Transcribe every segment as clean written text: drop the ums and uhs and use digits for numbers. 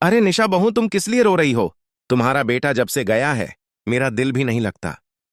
अरे निशा बहू, तुम किस लिए रो रही हो? तुम्हारा बेटा जब से गया है मेरा दिल भी नहीं लगता।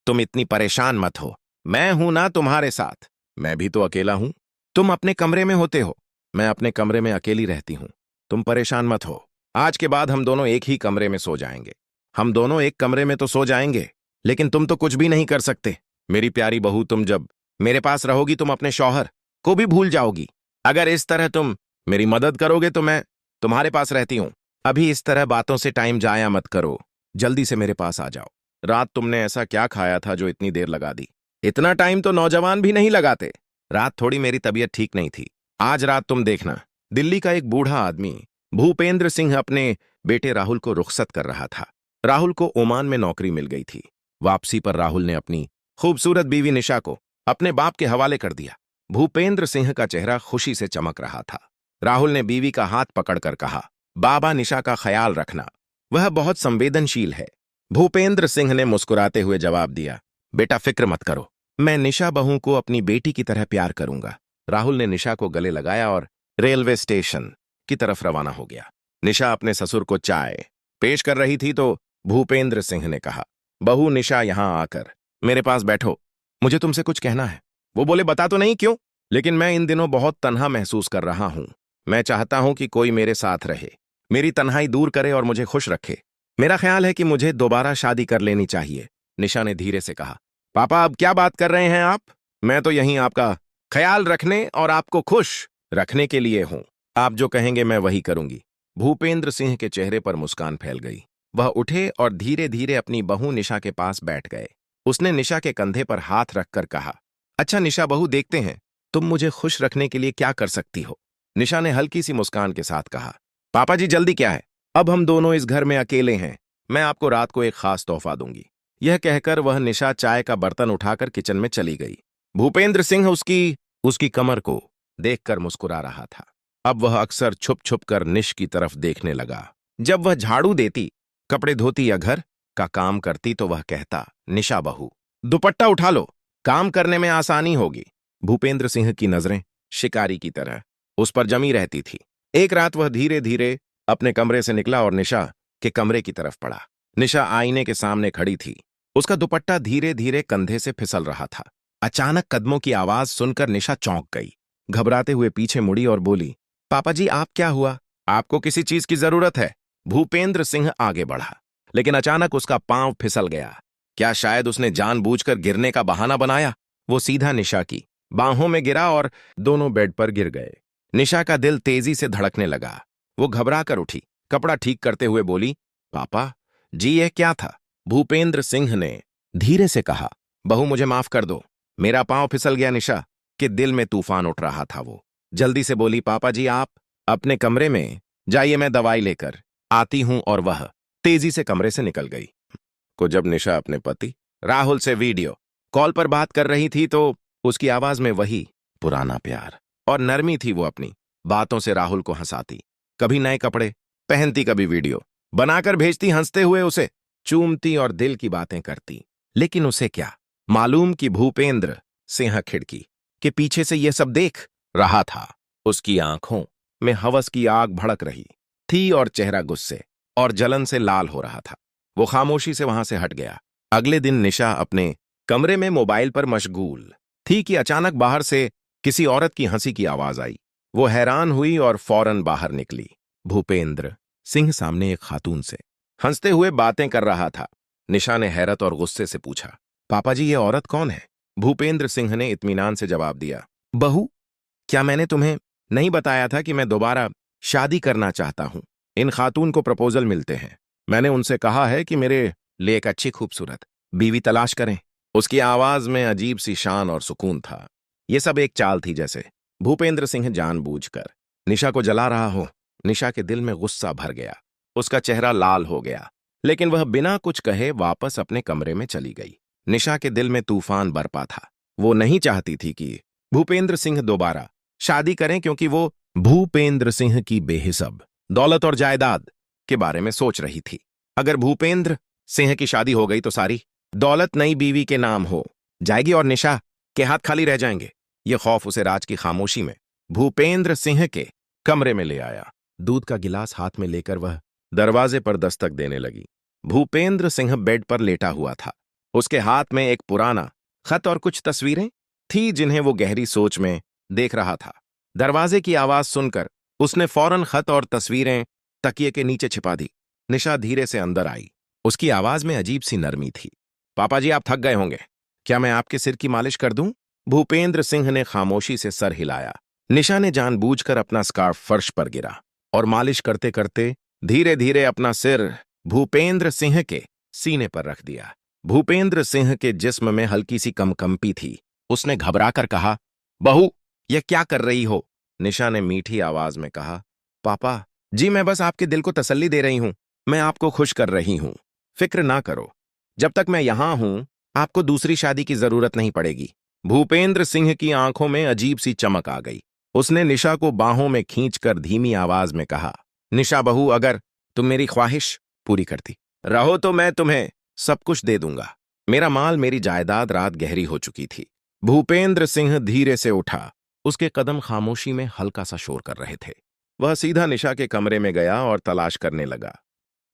तुम इतनी परेशान मत हो, मैं हूं ना तुम्हारे साथ। मैं भी तो अकेला हूं। तुम अपने कमरे में होते हो, मैं अपने कमरे में अकेली रहती हूं। तुम परेशान मत हो, आज के बाद हम दोनों एक ही कमरे में सो जाएंगे। हम दोनों एक कमरे में तो सो जाएंगे, लेकिन तुम तो कुछ भी नहीं कर सकते। मेरी प्यारी बहू, तुम जब मेरे पास रहोगी तुम अपने शौहर को भी भूल जाओगी। अगर इस तरह तुम मेरी मदद करोगे तो मैं तुम्हारे पास रहती हूं। अभी इस तरह बातों से टाइम जाया मत करो, जल्दी से मेरे पास आ जाओ। रात तुमने ऐसा क्या खाया था जो इतनी देर लगा दी? इतना टाइम तो नौजवान भी नहीं लगाते। रात थोड़ी मेरी तबीयत ठीक नहीं थी। आज रात तुम देखना, दिल्ली का एक बूढ़ा आदमी भूपेंद्र सिंह अपने बेटे राहुल को रुखसत कर रहा था। राहुल को ओमान में नौकरी मिल गई थी। वापसी पर राहुल ने अपनी खूबसूरत बीवी निशा को अपने बाप के हवाले कर दिया। भूपेंद्र सिंह का चेहरा खुशी से चमक रहा था। राहुल ने बीवी का हाथ पकड़कर कहा, बाबा निशा का ख्याल रखना, वह बहुत संवेदनशील है। भूपेंद्र सिंह ने मुस्कुराते हुए जवाब दिया, बेटा फिक्र मत करो, मैं निशा बहू को अपनी बेटी की तरह प्यार करूंगा। राहुल ने निशा को गले लगाया और रेलवे स्टेशन की तरफ रवाना हो गया। निशा अपने ससुर को चाय पेश कर रही थी तो भूपेंद्र सिंह ने कहा, बहू निशा, यहां आकर मेरे पास बैठो, मुझे तुमसे कुछ कहना है। वो बोले, बता तो नहीं, क्यों? लेकिन मैं इन दिनों बहुत तन्हा महसूस कर रहा हूं। मैं चाहता हूं कि कोई मेरे साथ रहे, मेरी तन्हाई दूर करे और मुझे खुश रखे। मेरा ख्याल है कि मुझे दोबारा शादी कर लेनी चाहिए। निशा ने धीरे से कहा, पापा अब क्या बात कर रहे हैं आप? मैं तो यहीं आपका ख्याल रखने और आपको खुश रखने के लिए हूं। आप जो कहेंगे मैं वही करूंगी। भूपेंद्र सिंह के चेहरे पर मुस्कान फैल गई। वह उठे और धीरे धीरे अपनी बहू निशा के पास बैठ गए। उसने निशा के कंधे पर हाथ रखकर कहा, अच्छा निशा बहू, देखते हैं तुम मुझे खुश रखने के लिए क्या कर सकती हो। निशा ने हल्की सी मुस्कान के साथ कहा, पापा जी जल्दी क्या है, अब हम दोनों इस घर में अकेले हैं, मैं आपको रात को एक खास तोहफा दूंगी। यह कहकर वह निशा चाय का बर्तन उठाकर किचन में चली गई। भूपेंद्र सिंह उसकी कमर को देखकर मुस्कुरा रहा था। अब वह अक्सर छुप छुप कर निश की तरफ देखने लगा। जब वह झाड़ू देती, कपड़े धोती या घर का काम करती तो वह कहता, निशा बहू दुपट्टा उठा लो, काम करने में आसानी होगी। भूपेंद्र सिंह की नजरें शिकारी की तरह उस पर जमी रहती थी। एक रात वह धीरे धीरे अपने कमरे से निकला और निशा के कमरे की तरफ पड़ा। निशा आईने के सामने खड़ी थी। उसका दुपट्टा धीरे धीरे कंधे से फिसल रहा था। अचानक कदमों की आवाज सुनकर निशा चौंक गई। घबराते हुए पीछे मुड़ी और बोली, पापा जी आप क्या हुआ? आपको किसी चीज की जरूरत है? भूपेंद्र सिंह आगे बढ़ा, लेकिन अचानक उसका पांव फिसल गया। क्या शायद उसने जानबूझकर गिरने का बहाना बनाया? वो सीधा निशा की बाहों में गिरा और दोनों बेड पर गिर गए। निशा का दिल तेजी से धड़कने लगा। वो घबरा कर उठी, कपड़ा ठीक करते हुए बोली, पापा जी यह क्या था? भूपेंद्र सिंह ने धीरे से कहा, बहू मुझे माफ कर दो, मेरा पांव फिसल गया। निशा के दिल में तूफान उठ रहा था। वो जल्दी से बोली, पापा जी आप अपने कमरे में जाइए, मैं दवाई लेकर आती हूं। और वह तेजी से कमरे से निकल गई। जब निशा अपने पति राहुल से वीडियो कॉल पर बात कर रही थी तो उसकी आवाज में वही पुराना प्यार और नरमी थी। वो अपनी बातों से राहुल को हंसाती, कभी नए कपड़े पहनती, कभी वीडियो बनाकर भेजती, हंसते हुए उसे चूमती और दिल की बातें करती। लेकिन उसे क्या मालूम कि भूपेंद्र सिंह खिड़की के पीछे से यह सब देख रहा था। उसकी आंखों में हवस की आग भड़क रही थी और चेहरा गुस्से और जलन से लाल हो रहा था। वो खामोशी से वहां से हट गया। अगले दिन निशा अपने कमरे में मोबाइल पर मशगूल थी कि अचानक बाहर से किसी औरत की हंसी की आवाज आई। वो हैरान हुई और फौरन बाहर निकली। भूपेंद्र सिंह सामने एक खातून से हंसते हुए बातें कर रहा था। निशा ने हैरत और गुस्से से पूछा, पापा जी ये औरत कौन है? भूपेंद्र सिंह ने इत्मीनान से जवाब दिया, बहू क्या मैंने तुम्हें नहीं बताया था कि मैं दोबारा शादी करना चाहता हूं? इन खातून को प्रपोजल मिलते हैं। मैंने उनसे कहा है कि मेरे लिए एक अच्छी खूबसूरत बीवी तलाश करें। उसकी आवाज में अजीब सी शान और सुकून था। ये सब एक चाल थी, जैसे भूपेंद्र सिंह जानबूझकर निशा को जला रहा हो। निशा के दिल में गुस्सा भर गया, उसका चेहरा लाल हो गया, लेकिन वह बिना कुछ कहे वापस अपने कमरे में चली गई। निशा के दिल में तूफान बरपा था। वो नहीं चाहती थी कि भूपेंद्र सिंह दोबारा शादी करें, क्योंकि वो भूपेंद्र सिंह की बेहिसाब दौलत और जायदाद के बारे में सोच रही थी। अगर भूपेंद्र सिंह की शादी हो गई तो सारी दौलत नई बीवी के नाम हो जाएगी और निशा के हाथ खाली रह जाएंगे। यह खौफ उसे राज की खामोशी में भूपेंद्र सिंह के कमरे में ले आया। दूध का गिलास हाथ में लेकर वह दरवाजे पर दस्तक देने लगी। भूपेंद्र सिंह बेड पर लेटा हुआ था। उसके हाथ में एक पुराना खत और कुछ तस्वीरें थी जिन्हें वो गहरी सोच में देख रहा था। दरवाजे की आवाज सुनकर उसने फौरन खत और तस्वीरें तकिए के नीचे छिपा दी। निशा धीरे से अंदर आई। उसकी आवाज में अजीब सी नरमी थी। पापा जी, आप थक गए होंगे, क्या मैं आपके सिर की मालिश कर दूं? भूपेंद्र सिंह ने खामोशी से सर हिलाया। निशा ने जानबूझकर अपना स्कार्फ फर्श पर गिरा और मालिश करते करते धीरे धीरे अपना सिर भूपेंद्र सिंह के सीने पर रख दिया। भूपेंद्र सिंह के जिस्म में हल्की सी कंपी थी। उसने घबराकर कहा, बहू, यह क्या कर रही हो? निशा ने मीठी आवाज में कहा, पापा जी, मैं बस आपके दिल को तसल्ली दे रही हूं। मैं आपको खुश कर रही हूं। फिक्र ना करो, जब तक मैं यहां हूं आपको दूसरी शादी की जरूरत नहीं पड़ेगी। भूपेंद्र सिंह की आंखों में अजीब सी चमक आ गई। उसने निशा को बाहों में खींचकर धीमी आवाज में कहा, निशा बहू, अगर तुम मेरी ख्वाहिश पूरी करती रहो तो मैं तुम्हें सब कुछ दे दूंगा। मेरा माल, मेरी जायदाद रात गहरी हो चुकी थी। भूपेंद्र सिंह धीरे से उठा। उसके कदम खामोशी में हल्का सा शोर कर रहे थे। वह सीधा निशा के कमरे में गया और तलाश करने लगा।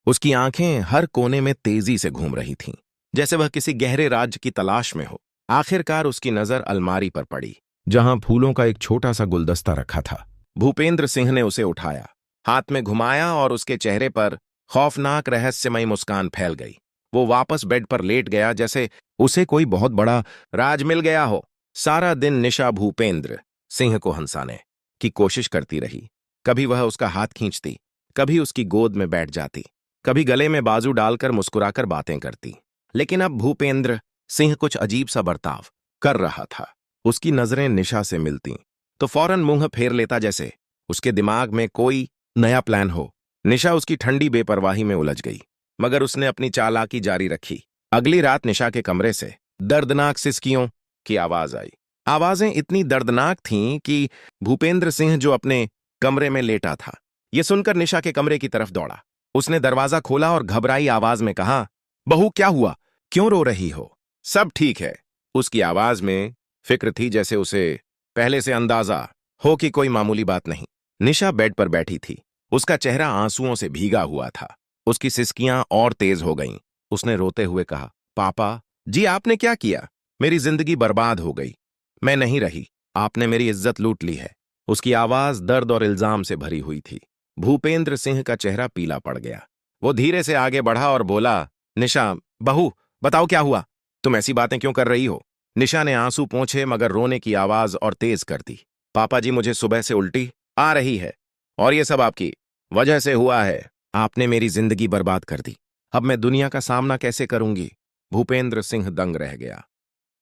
उसकी आंखें हर कोने में तेजी से घूम रही थीं, जैसे वह किसी गहरे राज की तलाश में हो। आखिरकार उसकी नजर अलमारी पर पड़ी, जहां फूलों का एक छोटा सा गुलदस्ता रखा था। भूपेंद्र सिंह ने उसे उठाया, हाथ में घुमाया और उसके चेहरे पर खौफनाक रहस्यमयी मुस्कान फैल गई। वो वापस बेड पर लेट गया, जैसे उसे कोई बहुत बड़ा राज मिल गया हो। सारा दिन निशा भूपेंद्र सिंह को हंसाने की कोशिश करती रही। कभी वह उसका हाथ खींचती, कभी उसकी गोद में बैठ जाती, कभी गले में बाजू डालकर मुस्कुराकर बातें करती। लेकिन अब भूपेंद्र सिंह कुछ अजीब सा बर्ताव कर रहा था। उसकी नजरें निशा से मिलती तो फौरन मुंह फेर लेता, जैसे उसके दिमाग में कोई नया प्लान हो। निशा उसकी ठंडी बेपरवाही में उलझ गई, मगर उसने अपनी चालाकी जारी रखी। अगली रात निशा के कमरे से दर्दनाक सिसकियों की आवाज आई। आवाजें इतनी दर्दनाक थीं कि भूपेंद्र सिंह, जो अपने कमरे में लेटा था, यह सुनकर निशा के कमरे की तरफ दौड़ा। उसने दरवाजा खोला और घबराई आवाज में कहा, बहू, क्या हुआ? क्यों रो रही हो? सब ठीक है। उसकी आवाज में फिक्र थी, जैसे उसे पहले से अंदाजा हो कि कोई मामूली बात नहीं। निशा बेड पर बैठी थी। उसका चेहरा आंसुओं से भीगा हुआ था। उसकी सिसकियां और तेज हो गईं। उसने रोते हुए कहा, पापा जी, आपने क्या किया? मेरी जिंदगी बर्बाद हो गई। मैं नहीं रही। आपने मेरी इज्जत लूट ली है। उसकी आवाज दर्द और इल्जाम से भरी हुई थी। भूपेंद्र सिंह का चेहरा पीला पड़ गया। वो धीरे से आगे बढ़ा और बोला, निशा बहू, बताओ क्या हुआ? तुम ऐसी बातें क्यों कर रही हो? निशा ने आंसू पोंछे, मगर रोने की आवाज और तेज कर दी। पापा जी, मुझे सुबह से उल्टी आ रही है और ये सब आपकी वजह से हुआ है। आपने मेरी जिंदगी बर्बाद कर दी। अब मैं दुनिया का सामना कैसे करूंगी? भूपेंद्र सिंह दंग रह गया।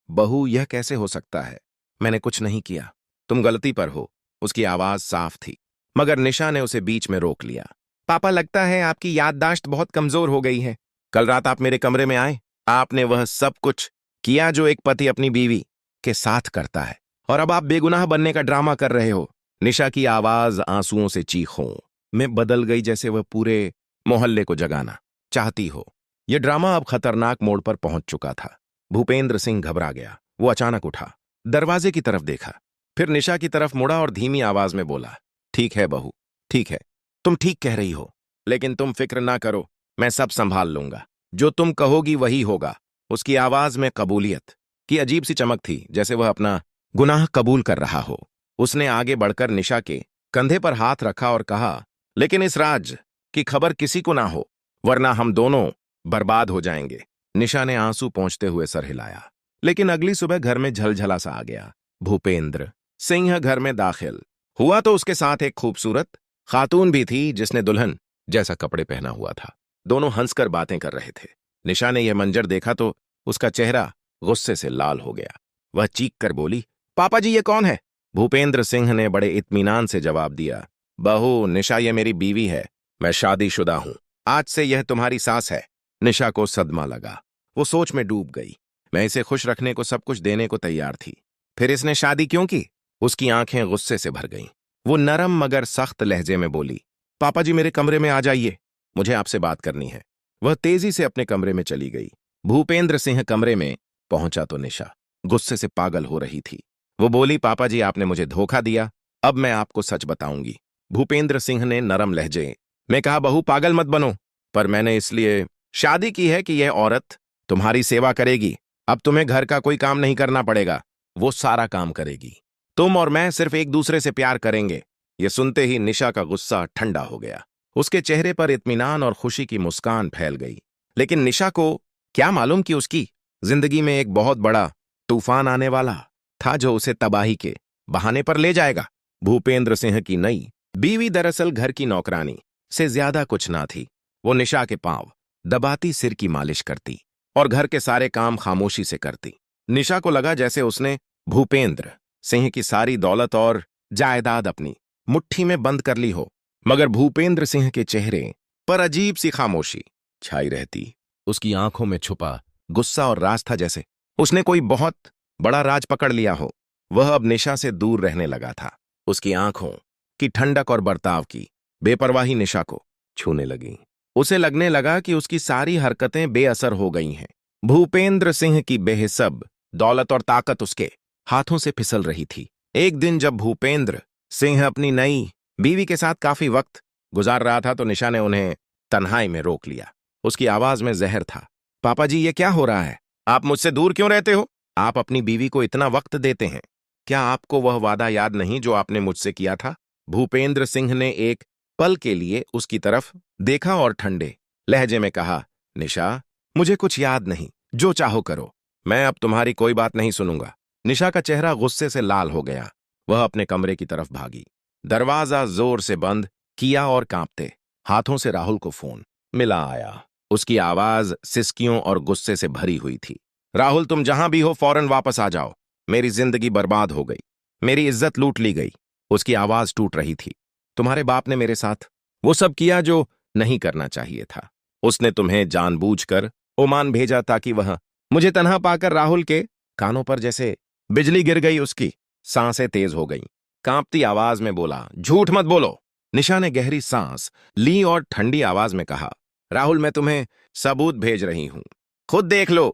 बहू, यह कैसे हो सकता है? मैंने कुछ नहीं किया। तुम गलती पर हो। उसकी आवाज साफ थी, मगर निशा ने उसे बीच में रोक लिया। पापा, लगता है आपकी याददाश्त बहुत कमजोर हो गई है। कल रात आप मेरे कमरे में आए। आपने वह सब कुछ किया जो एक पति अपनी बीवी के साथ करता है, और अब आप बेगुनाह बनने का ड्रामा कर रहे हो। निशा की आवाज आंसुओं से चीखों में बदल गई, जैसे वह पूरे मोहल्ले को जगाना चाहती हो। यह ड्रामा अब खतरनाक मोड़ पर पहुंच चुका था। भूपेंद्र सिंह घबरा गया। वो अचानक उठा, दरवाजे की तरफ देखा, फिर निशा की तरफ मुड़ा और धीमी आवाज में बोला, ठीक है बहू, ठीक है। तुम ठीक कह रही हो, लेकिन तुम फिक्र ना करो, मैं सब संभाल लूंगा। जो तुम कहोगी वही होगा। उसकी आवाज में कबूलियत की अजीब सी चमक थी, जैसे वह अपना गुनाह कबूल कर रहा हो। उसने आगे बढ़कर निशा के कंधे पर हाथ रखा और कहा, लेकिन इस राज की खबर किसी को ना हो, वरना हम दोनों बर्बाद हो जाएंगे। निशा ने आंसू पोंछते हुए सर हिलाया। लेकिन अगली सुबह घर में झलझला सा आ गया। भूपेंद्र सिंह घर में दाखिल हुआ तो उसके साथ एक खूबसूरत खातून भी थी, जिसने दुल्हन जैसा कपड़े पहना हुआ था। दोनों हंसकर बातें कर रहे थे। निशा ने यह मंजर देखा तो उसका चेहरा गुस्से से लाल हो गया। वह चीख कर बोली, पापा जी, ये कौन है? भूपेंद्र सिंह ने बड़े इत्मीनान से जवाब दिया, बहू, निशा ये मेरी बीवी है। मैं शादीशुदा हूं। आज से यह तुम्हारी सास है। निशा को सदमा लगा। वो सोच में डूब गई। मैं इसे खुश रखने को सब कुछ देने को तैयार थी, फिर इसने शादी क्यों की? उसकी आंखें गुस्से से भर गईं। वो नरम मगर सख्त लहजे में बोली, पापा जी, मेरे कमरे में आ जाइए, मुझे आपसे बात करनी है। वह तेजी से अपने कमरे में चली गई। भूपेंद्र सिंह कमरे में पहुंचा तो निशा गुस्से से पागल हो रही थी। वो बोली, पापा जी, आपने मुझे धोखा दिया। अब मैं आपको सच बताऊंगी। भूपेंद्र सिंह ने नरम लहजे मैं कहा बहू पागल मत बनो, पर मैंने इसलिए शादी की है कि यह औरत तुम्हारी सेवा करेगी। अब तुम्हें घर का कोई काम नहीं करना पड़ेगा, वो सारा काम करेगी। तुम और मैं सिर्फ एक दूसरे से प्यार करेंगे। यह सुनते ही निशा का गुस्सा ठंडा हो गया। उसके चेहरे पर इत्मीनान और खुशी की मुस्कान फैल गई। लेकिन निशा को क्या मालूम कि उसकी जिंदगी में एक बहुत बड़ा तूफान आने वाला था जो उसे तबाही के बहाने पर ले जाएगा। भूपेंद्र सिंह की नई बीवी दरअसल घर की नौकरानी से ज्यादा कुछ ना थी। वो निशा के पांव दबाती, सिर की मालिश करती और घर के सारे काम खामोशी से करती। निशा को लगा जैसे उसने भूपेंद्र सिंह की सारी दौलत और जायदाद अपनी मुट्ठी में बंद कर ली हो। मगर भूपेंद्र सिंह के चेहरे पर अजीब सी खामोशी छाई रहती। उसकी आंखों में छुपा गुस्सा और राज था, जैसे उसने कोई बहुत बड़ा राज पकड़ लिया हो। वह अब निशा से दूर रहने लगा था। उसकी आंखों की ठंडक और बर्ताव की बेपरवाही निशा को छूने लगी। उसे लगने लगा कि उसकी सारी हरकतें बेअसर हो गई हैं। भूपेंद्र सिंह की बेहिसाब दौलत और ताकत उसके हाथों से फिसल रही थी। एक दिन जब भूपेंद्र सिंह अपनी नई बीवी के साथ काफी वक्त गुजार रहा था तो निशा ने उन्हें तन्हाई में रोक लिया। उसकी आवाज में जहर था। पापा जी, ये क्या हो रहा है? आप मुझसे दूर क्यों रहते हो? आप अपनी बीवी को इतना वक्त देते हैं, क्या आपको वह वादा याद नहीं जो आपने मुझसे किया था? भूपेंद्र सिंह ने एक पल के लिए उसकी तरफ देखा और ठंडे लहजे में कहा, निशा, मुझे कुछ याद नहीं, जो चाहो करो, मैं अब तुम्हारी कोई बात नहीं सुनूंगा। निशा का चेहरा गुस्से से लाल हो गया। वह अपने कमरे की तरफ भागी, दरवाजा जोर से बंद किया और कांपते हाथों से राहुल को फोन मिला आया। उसकी आवाज सिसकियों और गुस्से से भरी हुई थी। राहुल, तुम जहां भी हो फौरन वापस आ जाओ। मेरी जिंदगी बर्बाद हो गई, मेरी इज्जत लूट ली गई। उसकी आवाज टूट रही थी। तुम्हारे बाप ने मेरे साथ वो सब किया जो नहीं करना चाहिए था। उसने तुम्हें जानबूझकर ओमान भेजा ताकि वह मुझे तन्हा पाकर राहुल के कानों पर जैसे बिजली गिर गई। उसकी सांसें तेज हो गईं। कांपती आवाज में बोला, झूठ मत बोलो। निशा ने गहरी सांस ली और ठंडी आवाज में कहा, राहुल, मैं तुम्हें सबूत भेज रही हूं, खुद देख लो।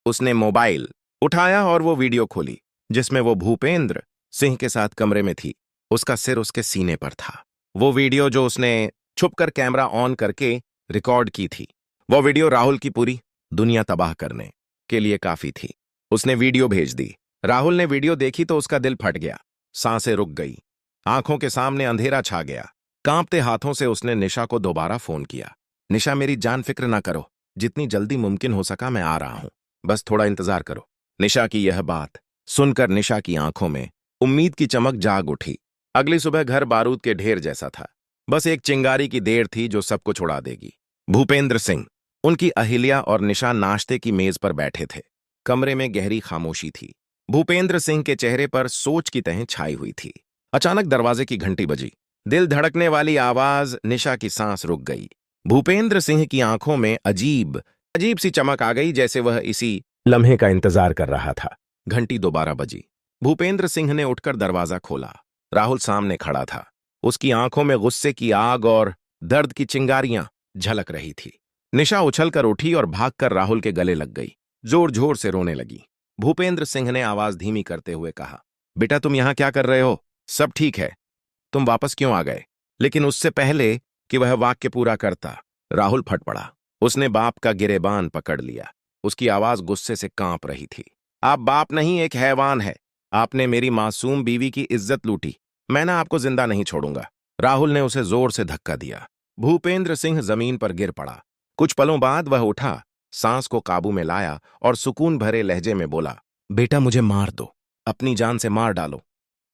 उसने मोबाइल उठाया और वो वीडियो खोली जिसमें वो भूपेंद्र सिंह के साथ कमरे में थी। उसका सिर उसके सीने पर था। वो वीडियो जो उसने छुपकर कैमरा ऑन करके रिकॉर्ड की थी, वो वीडियो राहुल की पूरी दुनिया तबाह करने के लिए काफी थी। उसने वीडियो भेज दी। राहुल ने वीडियो देखी तो उसका दिल फट गया, सांसें रुक गई, आंखों के सामने अंधेरा छा गया। कांपते हाथों से उसने निशा को दोबारा फोन किया। निशा, मेरी जान फिक्र ना करो, जितनी जल्दी मुमकिन हो सका मैं आ रहा हूं, बस थोड़ा इंतजार करो। निशा की यह बात सुनकर निशा की आंखों में उम्मीद की चमक जाग उठी। अगली सुबह घर बारूद के ढेर जैसा था। बस एक चिंगारी की देर थी जो सब कुछ उड़ा देगी। भूपेंद्र सिंह, उनकी अहिल्या और निशा नाश्ते की मेज पर बैठे थे। कमरे में गहरी खामोशी थी। भूपेंद्र सिंह के चेहरे पर सोच की तह छाई हुई थी। अचानक दरवाजे की घंटी बजी। दिल धड़कने वाली आवाज, निशा की सांस रुक गई। भूपेंद्र सिंह की आंखों में अजीब अजीब सी चमक आ गई, जैसे वह इसी लम्हे का इंतजार कर रहा था। घंटी दोबारा बजी। भूपेंद्र सिंह ने उठकर दरवाजा खोला। राहुल सामने खड़ा था। उसकी आंखों में गुस्से की आग और दर्द की चिंगारियां झलक रही थी। निशा उछलकर उठी और भागकर राहुल के गले लग गई, जोर जोर से रोने लगी। भूपेंद्र सिंह ने आवाज धीमी करते हुए कहा, बेटा, तुम यहां क्या कर रहे हो? सब ठीक है, तुम वापस क्यों आ गए? लेकिन उससे पहले कि वह वाक्य पूरा करता, राहुल फट पड़ा। उसने बाप का गिरेबान पकड़ लिया। उसकी आवाज गुस्से से कांप रही थी। आप बाप नहीं, एक हैवान है। आपने मेरी मासूम बीवी की इज्जत लूटी। मैं ना आपको जिंदा नहीं छोड़ूंगा। राहुल ने उसे जोर से धक्का दिया। भूपेंद्र सिंह जमीन पर गिर पड़ा। कुछ पलों बाद वह उठा, सांस को काबू में लाया और सुकून भरे लहजे में बोला, बेटा, मुझे मार दो, अपनी जान से मार डालो,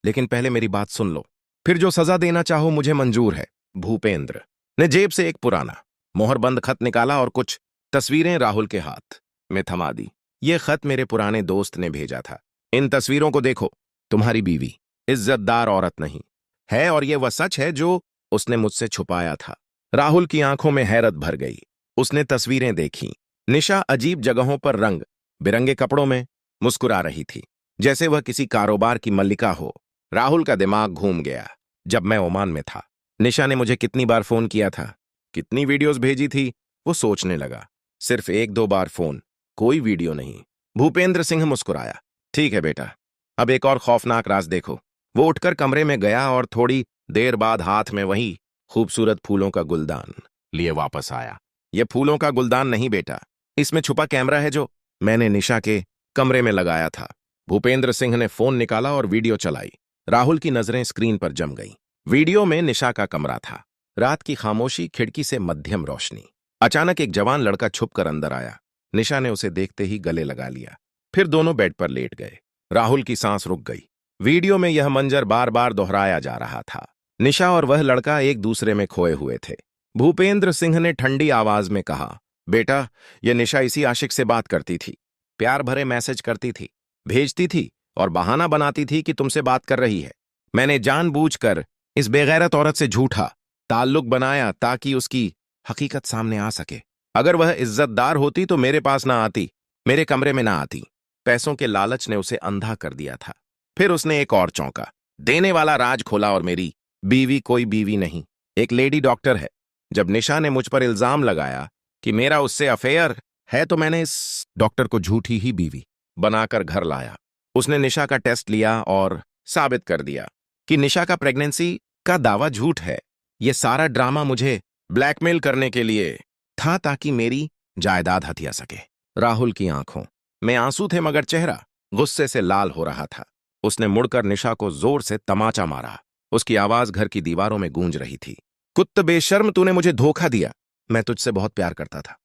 लेकिन पहले मेरी बात सुन लो। फिर जो सजा देना चाहो मुझे मंजूर है। भूपेंद्र ने जेब से एक पुराना मोहरबंद खत निकाला और कुछ तस्वीरें राहुल के हाथ में थमा दी। ये खत मेरे पुराने दोस्त ने भेजा था। इन तस्वीरों को देखो। तुम्हारी बीवी इज्जतदार औरत नहीं है और ये वह सच है जो उसने मुझसे छुपाया था। राहुल की आंखों में हैरत भर गई। उसने तस्वीरें देखी। निशा अजीब जगहों पर रंग बिरंगे कपड़ों में मुस्कुरा रही थी, जैसे वह किसी कारोबार की मल्लिका हो। राहुल का दिमाग घूम गया। जब मैं ओमान में था, निशा ने मुझे कितनी बार फोन किया था, कितनी वीडियोस भेजी थी, वो सोचने लगा। सिर्फ एक दो बार फोन, कोई वीडियो नहीं। भूपेंद्र सिंह मुस्कुराया। ठीक है बेटा, अब एक और खौफनाक राज देखो। वो उठकर कमरे में गया और थोड़ी देर बाद हाथ में वही खूबसूरत फूलों का गुलदान लिए वापस आया। ये फूलों का गुलदान नहीं बेटा, इसमें छुपा कैमरा है जो मैंने निशा के कमरे में लगाया था। भूपेंद्र सिंह ने फोन निकाला और वीडियो चलाई। राहुल की नजरें स्क्रीन पर जम गईं। वीडियो में निशा का कमरा था। रात की खामोशी, खिड़की से मध्यम रोशनी। अचानक एक जवान लड़का छुपकर अंदर आया। निशा ने उसे देखते ही गले लगा लिया। फिर दोनों बेड पर लेट गए। राहुल की सांस रुक गई। वीडियो में यह मंजर बार बार दोहराया जा रहा था। निशा और वह लड़का एक दूसरे में खोए हुए थे। भूपेंद्र सिंह ने ठंडी आवाज में कहा, बेटा, यह निशा इसी आशिक से बात करती थी। प्यार भरे मैसेज करती थी, भेजती थी और बहाना बनाती थी कि तुमसे बात कर रही है। मैंने जानबूझकर इस बेगैरत औरत से झूठा ताल्लुक बनाया ताकि उसकी हकीकत सामने आ सके। अगर वह इज्जतदार होती तो मेरे पास ना आती, मेरे कमरे में ना आती। पैसों के लालच ने उसे अंधा कर दिया था। फिर उसने एक और चौंका, देने वाला राज खोला और मेरी बीवी कोई बीवी नहीं, एक लेडी डॉक्टर है। जब निशा ने मुझ पर इल्जाम लगाया कि मेरा उससे अफेयर है तो मैंने इस डॉक्टर को झूठी ही बीवी बनाकर घर लाया। उसने निशा का टेस्ट लिया और साबित कर दिया कि निशा का प्रेगनेंसी का दावा झूठ है। यह सारा ड्रामा मुझे ब्लैकमेल करने के लिए था ताकि मेरी जायदाद हथिया सके। राहुल की आंखों में आंसू थे मगर चेहरा गुस्से से लाल हो रहा था। उसने मुड़कर निशा को जोर से तमाचा मारा। उसकी आवाज घर की दीवारों में गूंज रही थी। कुत्ते बेशर्म, तूने मुझे धोखा दिया। मैं तुझसे बहुत प्यार करता था।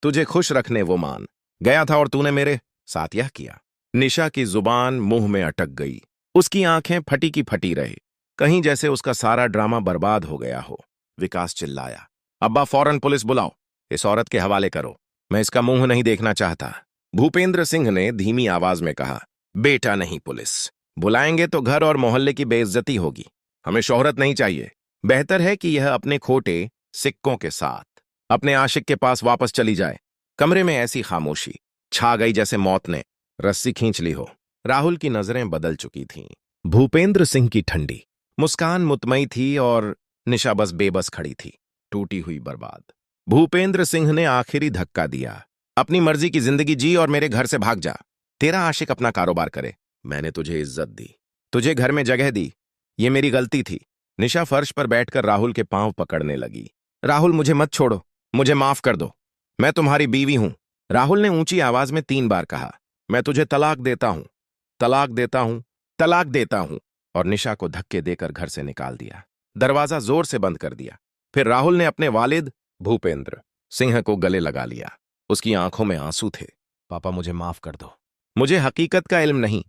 तुझे खुश रखने वो मान गया था और तूने मेरे साथ यह किया। निशा की जुबान मुंह में अटक गई। उसकी आंखें फटी की फटी रही, कहीं जैसे उसका सारा ड्रामा बर्बाद हो गया हो। विकास चिल्लाया, अब्बा फौरन पुलिस बुलाओ, इस औरत के हवाले करो, मैं इसका मुंह नहीं देखना चाहता। भूपेंद्र सिंह ने धीमी आवाज में कहा, बेटा नहीं, पुलिस बुलाएंगे तो घर और मोहल्ले की बेइज्जती होगी। हमें शोहरत नहीं चाहिए। बेहतर है कि यह अपने खोटे सिक्कों के साथ अपने आशिक के पास वापस चली जाए। कमरे में ऐसी खामोशी छा गई जैसे मौत ने रस्सी खींच ली हो। राहुल की नजरें बदल चुकी थीं। भूपेंद्र सिंह की ठंडी मुस्कान मुतमई थी और निशा बस बेबस खड़ी थी, टूटी हुई बर्बाद। भूपेंद्र सिंह ने आखिरी धक्का दिया, अपनी मर्जी की जिंदगी जी और मेरे घर से भाग जा। तेरा आशिक अपना कारोबार करे। मैंने तुझे इज्जत दी, तुझे घर में जगह दी, ये मेरी गलती थी। निशा फर्श पर बैठकर राहुल के पांव पकड़ने लगी। राहुल, मुझे मत छोड़ो, मुझे माफ कर दो, मैं तुम्हारी बीवी हूं। राहुल ने ऊंची आवाज में 3 बार कहा, मैं तुझे तलाक देता हूं, तलाक देता हूं, तलाक देता हूं, और निशा को धक्के देकर घर से निकाल दिया। दरवाजा जोर से बंद कर दिया। फिर राहुल ने अपने वालिद भूपेंद्र सिंह को गले लगा लिया। उसकी आंखों में आंसू थे। पापा, मुझे माफ कर दो, मुझे हकीकत का इल्म नहीं,